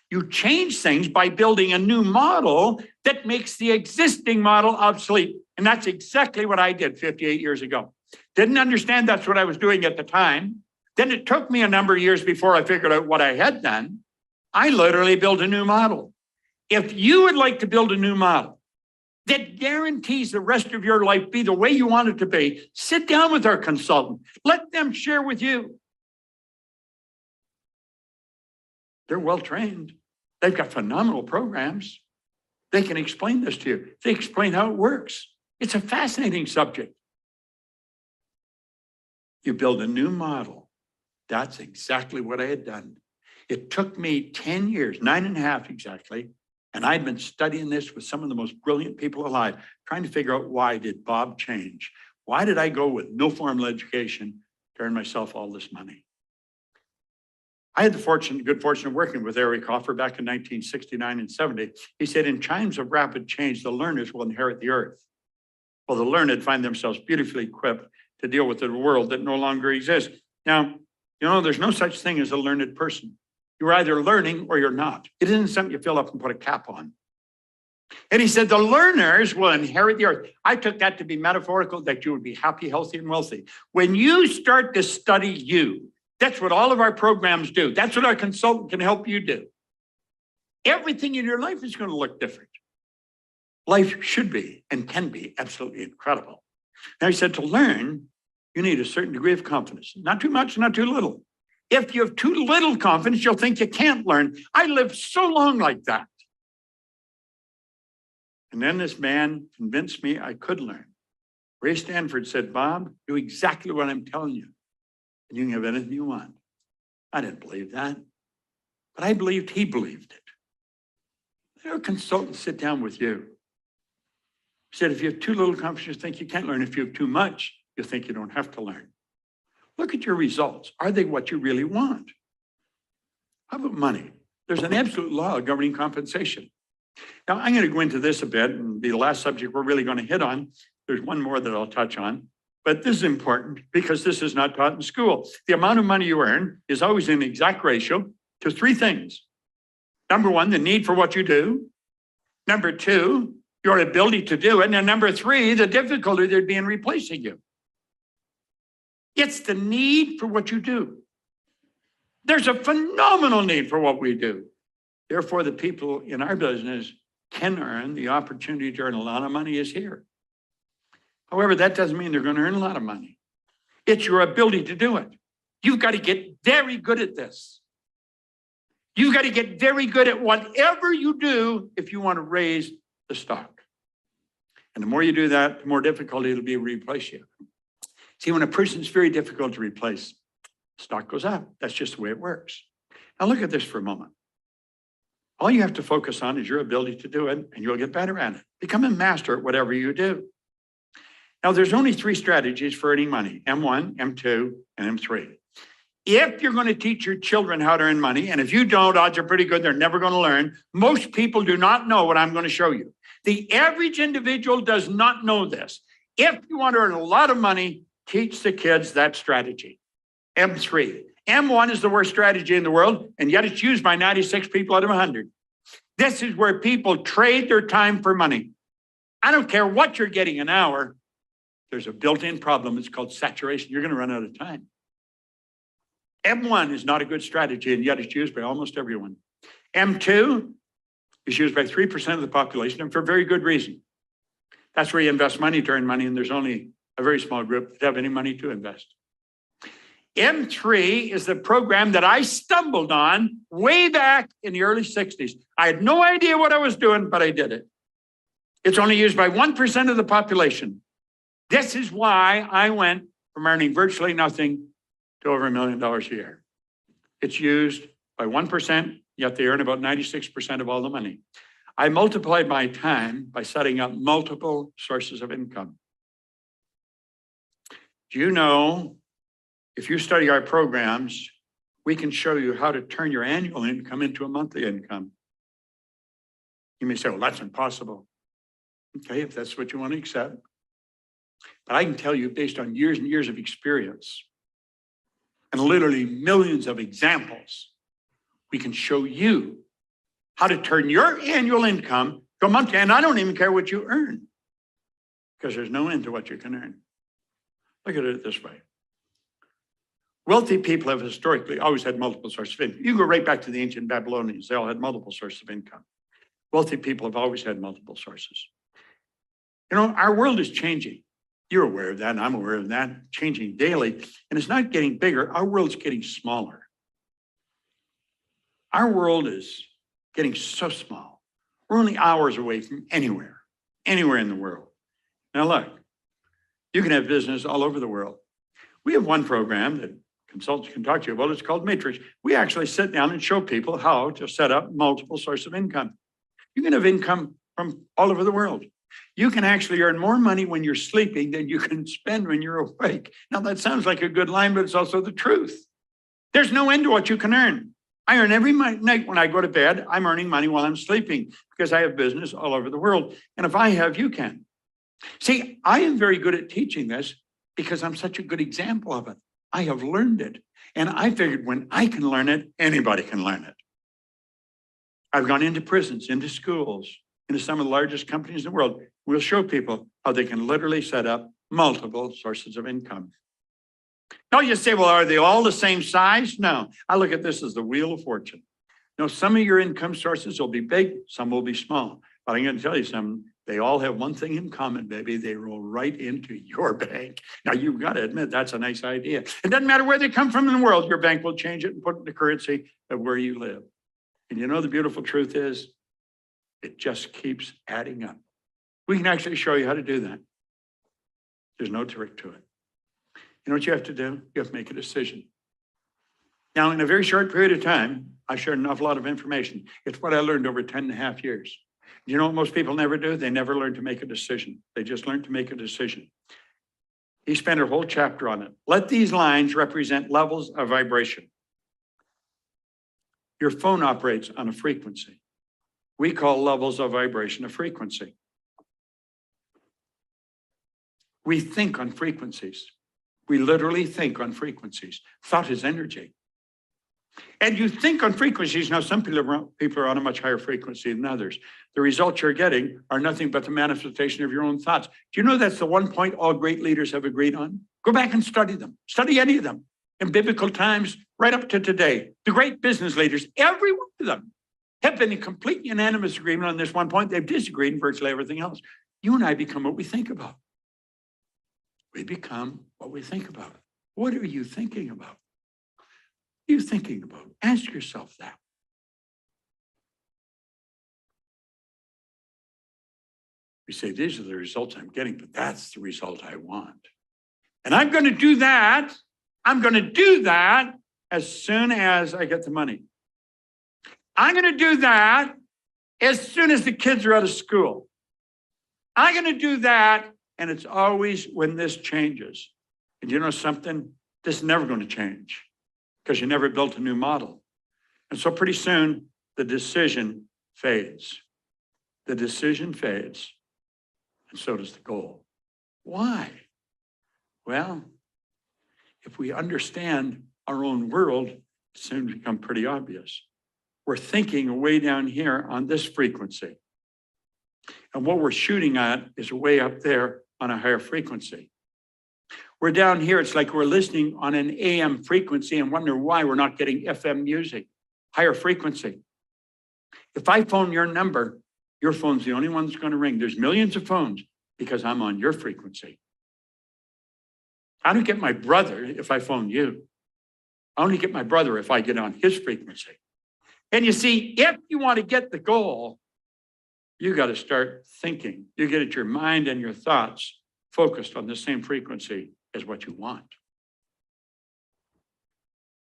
You change things by building a new model that makes the existing model obsolete. And that's exactly what I did 58 years ago. Didn't understand that's what I was doing at the time. Then it took me a number of years before I figured out what I had done. I literally built a new model. If you would like to build a new model that guarantees the rest of your life be the way you want it to be, sit down with our consultant. Let them share with you. They're well-trained. They've got phenomenal programs. They can explain this to you. They explain how it works. It's a fascinating subject. You build a new model. That's exactly what I had done. It took me 10 years, 9.5 exactly, and I'd been studying this with some of the most brilliant people alive, trying to figure out why did Bob change? Why did I go with no formal education to earn myself all this money? I had the good fortune of working with Eric Hoffer back in 1969 and 70. He said, in times of rapid change, the learners will inherit the earth. Well, the learned find themselves beautifully equipped to deal with the world that no longer exists. Now, you know, there's no such thing as a learned person. You're either learning or you're not. It isn't something you fill up and put a cap on. And he said, the learners will inherit the earth. I took that to be metaphorical, that you would be happy, healthy, and wealthy. When you start to study you, that's what all of our programs do. That's what our consultant can help you do. Everything in your life is going to look different. Life should be and can be absolutely incredible. Now, he said to learn, you need a certain degree of confidence. Not too much, not too little. If you have too little confidence, you'll think you can't learn. I lived so long like that. And then this man convinced me I could learn. Ray Stanford said, Bob, do exactly what I'm telling you, and you can have anything you want. I didn't believe that, but I believed he believed it. Let our consultant sit down with you. He said, if you have too little confidence, you think you can't learn. If you have too much, you think you don't have to learn. Look at your results. Are they what you really want? How about money? There's an absolute law governing compensation. Now, I'm going to go into this a bit and be the last subject we're really going to hit on. There's one more that I'll touch on, but this is important because this is not taught in school. The amount of money you earn is always in exact ratio to three things. Number one, the need for what you do. Number two, your ability to do it. And number three, the difficulty there'd be in replacing you. It's the need for what you do. There's a phenomenal need for what we do. Therefore, the people in our business can earn the opportunity to earn a lot of money is here. However, that doesn't mean they're going to earn a lot of money. It's your ability to do it. You've got to get very good at this. You've got to get very good at whatever you do if you want to raise the stock. And the more you do that, the more difficult it'll be to replace you. See, when a person's very difficult to replace, stock goes up. That's just the way it works. Now look at this for a moment. All you have to focus on is your ability to do it, and you'll get better at it. Become a master at whatever you do. Now, there's only 3 strategies for earning money: M1, M2, and M3. If you're going to teach your children how to earn money, and if you don't, odds are pretty good they're never going to learn. Most people do not know what I'm going to show you. The average individual does not know this. If you want to earn a lot of money, teach the kids that strategy. M3. M1 is the worst strategy in the world, and yet it's used by 96 people out of 100. This is where people trade their time for money. I don't care what you're getting an hour. There's a built-in problem. It's called saturation. You're going to run out of time. M1 is not a good strategy, and yet it's used by almost everyone. M2 is used by 3% of the population, and for very good reason. That's where you invest money to earn money, and there's only a very small group that have any money to invest. M3 is the program that I stumbled on way back in the early 60s. I had no idea what I was doing, but I did it. It's only used by 1% of the population. This is why I went from earning virtually nothing to over $1 million a year. It's used by 1%, yet they earn about 96% of all the money. I multiplied my time by setting up multiple sources of income. Do you know, if you study our programs, we can show you how to turn your annual income into a monthly income. You may say, well, that's impossible. Okay, if that's what you want to accept. But I can tell you, based on years and years of experience, and literally millions of examples, we can show you how to turn your annual income to a monthly. And I don't even care what you earn, because there's no end to what you can earn. Look at it this way. Wealthy people have historically always had multiple sources of income. You go right back to the ancient Babylonians. They all had multiple sources of income. Wealthy people have always had multiple sources. You know, our world is changing. You're aware of that, and I'm aware of that, changing daily. And it's not getting bigger. Our world's getting smaller. Our world is getting so small. We're only hours away from anywhere in the world. Now look, you can have business all over the world. We have one program that consultants can talk to you about. It's called Matrix. We actually sit down and show people how to set up multiple sources of income. You can have income from all over the world. You can actually earn more money when you're sleeping than you can spend when you're awake. Now, that sounds like a good line, but it's also the truth. There's no end to what you can earn. I earn every night when I go to bed. I'm earning money while I'm sleeping because I have business all over the world. And if I have, you can. See, I am very good at teaching this because I'm such a good example of it. I have learned it. And I figured when I can learn it, anybody can learn it. I've gone into prisons, into schools, into some of the largest companies in the world. We'll show people how they can literally set up multiple sources of income. Now you say, well, are they all the same size? No, I look at this as the wheel of fortune. Now, some of your income sources will be big, some will be small. But I'm going to tell you something, they all have one thing in common, baby. They roll right into your bank. Now, you've got to admit, that's a nice idea. It doesn't matter where they come from in the world, your bank will change it and put it in the currency of where you live. And you know, the beautiful truth is, it just keeps adding up. We can actually show you how to do that. There's no trick to it. You know what you have to do? You have to make a decision. Now, in a very short period of time, I've shared an awful lot of information. It's what I learned over 10.5 years. You know what most people never do? They never learn to make a decision. They just learn to make a decision. He spent a whole chapter on it. Let these lines represent levels of vibration. Your phone operates on a frequency. We call levels of vibration a frequency. We think on frequencies. We literally think on frequencies. Thought is energy. And you think on frequencies. Now, some people are on a much higher frequency than others. The results you're getting are nothing but the manifestation of your own thoughts. Do you know that's the one point all great leaders have agreed on? Go back and study them. Study any of them. In biblical times, right up to today. The great business leaders, every one of them, have been in complete unanimous agreement on this one point. They've disagreed in virtually everything else. You and I become what we think about. We become what we think about. What are you thinking about? What are you thinking about? Ask yourself that. We say, these are the results I'm getting, but that's the result I want. And I'm going to do that. I'm going to do that as soon as I get the money. I'm going to do that as soon as the kids are out of school. I'm going to do that. And it's always when this changes. And you know something? This is never going to change because you never built a new model. And so pretty soon the decision fades. The decision fades. And so does the goal. Why? Well, if we understand our own world, it soon becomes pretty obvious. We're thinking way down here on this frequency. And what we're shooting at is way up there on a higher frequency. We're down here, it's like we're listening on an AM frequency and wonder why we're not getting FM music, higher frequency. If I phone your number, your phone's the only one that's going to ring. There's millions of phones because I'm on your frequency. I don't get my brother if I phone you. I only get my brother if I get on his frequency. And you see, if you want to get the goal, you got to start thinking. You get your mind and your thoughts focused on the same frequency as what you want.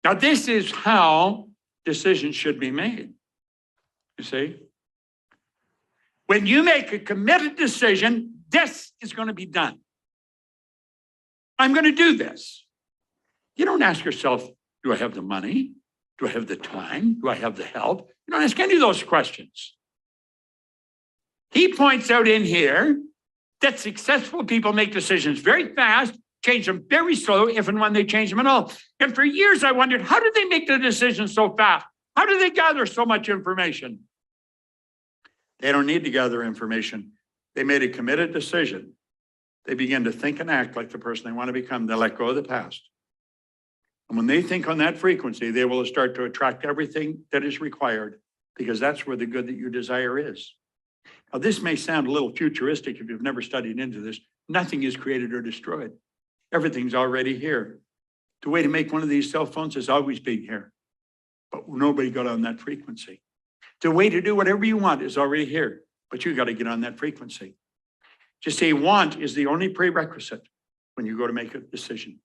Now, this is how decisions should be made. You see? When you make a committed decision, this is going to be done. I'm going to do this. You don't ask yourself, do I have the money? Do I have the time? Do I have the help? You don't ask any of those questions. He points out in here that successful people make decisions very fast, change them very slow, if and when they change them at all. And for years, I wondered, how did they make the decisions so fast? How do they gather so much information? They don't need to gather information. They made a committed decision. They begin to think and act like the person they want to become. They let go of the past. And when they think on that frequency, they will start to attract everything that is required because that's where the good that you desire is. Now, this may sound a little futuristic if you've never studied into this. Nothing is created or destroyed. Everything's already here. The way to make one of these cell phones is always being here, but nobody got on that frequency. The way to do whatever you want is already here, but you got to get on that frequency. Just say want is the only prerequisite when you go to make a decision.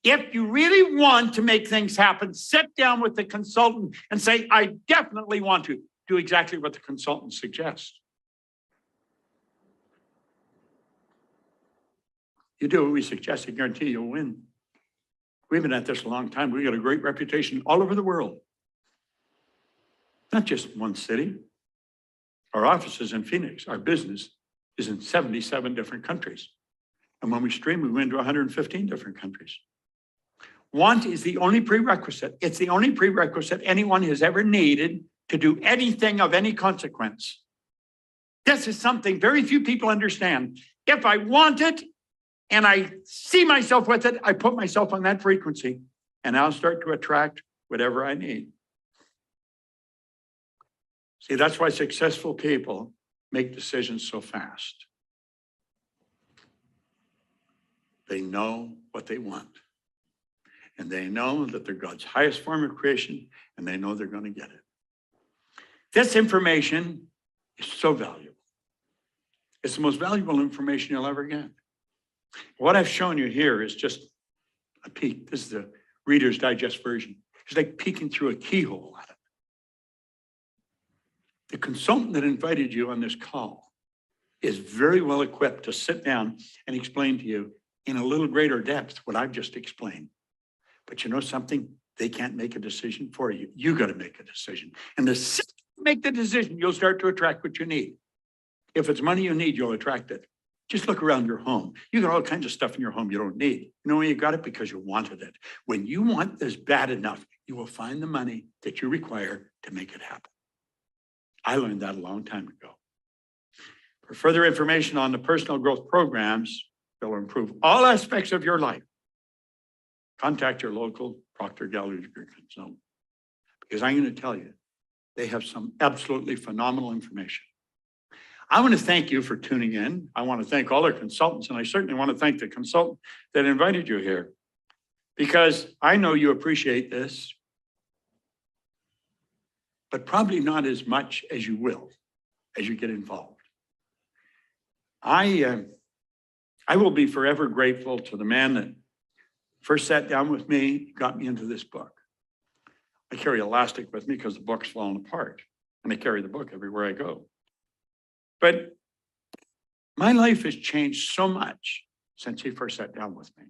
If you really want to make things happen, sit down with the consultant and say, I definitely want to do exactly what the consultant suggests. You do what we suggest, I guarantee you'll win. We've been at this a long time. We've got a great reputation all over the world. Not just one city. Our office is in Phoenix. Our business is in 77 different countries. And when we stream, we went to 115 different countries. Want is the only prerequisite. It's the only prerequisite anyone has ever needed to do anything of any consequence. This is something very few people understand. If I want it and I see myself with it, I put myself on that frequency and I'll start to attract whatever I need. See, that's why successful people make decisions so fast. They know what they want. And they know that they're God's highest form of creation, and they know they're going to get it. This information is so valuable. It's the most valuable information you'll ever get. What I've shown you here is just a peek. This is the Reader's Digest version. It's like peeking through a keyhole at it. The consultant that invited you on this call is very well equipped to sit down and explain to you in a little greater depth what I've just explained. But you know something? They can't make a decision for you. You got to make a decision. And the second you make the decision, you'll start to attract what you need. If it's money you need, you'll attract it. Just look around your home. You got all kinds of stuff in your home you don't need. You know why you got it? Because you wanted it. When you want this bad enough, you will find the money that you require to make it happen. I learned that a long time ago. For further information on the personal growth programs that will improve all aspects of your life, contact your local Proctor Gallagher consultant, because I'm going to tell you, they have some absolutely phenomenal information. I want to thank you for tuning in. I want to thank all our consultants, and I certainly want to thank the consultant that invited you here, because I know you appreciate this, but probably not as much as you will as you get involved. I I will be forever grateful to the man that first sat down with me, got me into this book. I carry elastic with me because the book's fallen apart, and I carry the book everywhere I go. But my life has changed so much since he first sat down with me.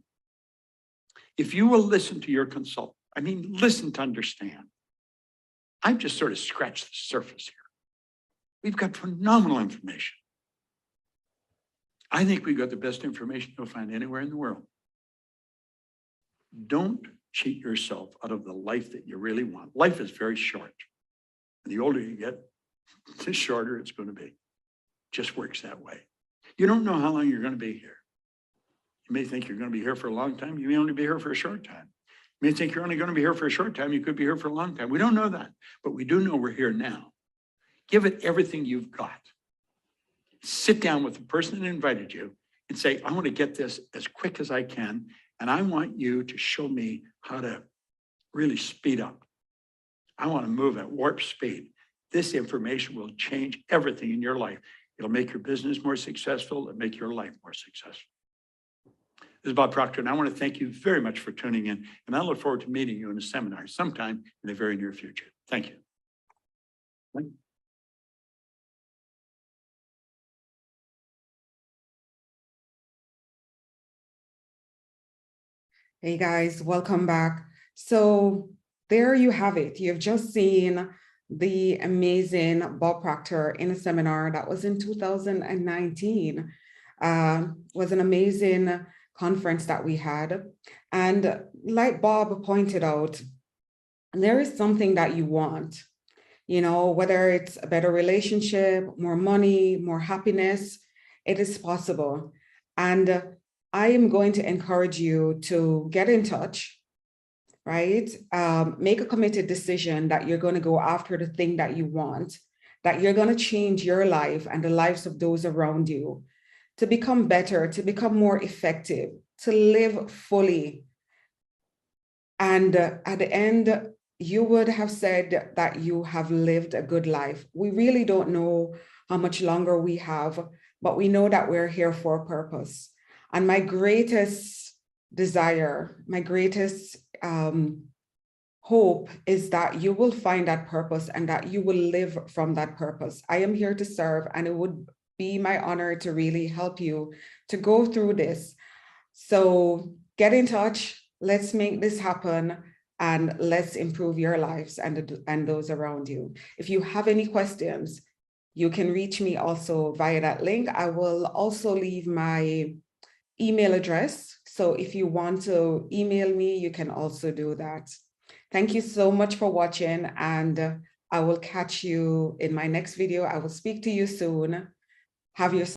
If you will listen to your consultant, listen to understand. I've just sort of scratched the surface here. We've got phenomenal information. I think we've got the best information you'll find anywhere in the world. Don't cheat yourself out of the life that you really want. Life is very short. And the older you get, the shorter it's going to be. Just works that way. You don't know how long you're going to be here. You may think you're going to be here for a long time. You may only be here for a short time. You may think you're only going to be here for a short time. You could be here for a long time. We don't know that, but we do know we're here now. Give it everything you've got. Sit down with the person that invited you and say, I want to get this as quick as I can. And I want you to show me how to really speed up. I want to move at warp speed. This information will change everything in your life. It'll make your business more successful and make your life more successful. This is Bob Proctor, and I want to thank you very much for tuning in. And I look forward to meeting you in a seminar sometime in the very near future. Thank you. Hey guys, welcome back. So there you have it. You've just seen the amazing Bob Proctor in a seminar that was in 2019. Was an amazing conference that we had. And like Bob pointed out, there is something that you want, whether it's a better relationship, more money, more happiness, it is possible. And I am going to encourage you to get in touch, right? Make a committed decision that you're going to go after the thing that you want, that you're going to change your life and the lives of those around you to become better, to become more effective, to live fully. And at the end, you would have said that you have lived a good life. We really don't know how much longer we have, but we know that we're here for a purpose. And my greatest desire, my greatest hope is that you will find that purpose and that you will live from that purpose. I am here to serve, and it would be my honor to really help you to go through this. So get in touch. Let's make this happen, and let's improve your lives and those around you. If you have any questions, you can reach me also via that link. I will also leave my email address. So if you want to email me, you can also do that. Thank you so much for watching, and I will catch you in my next video. I will speak to you soon. Have yourself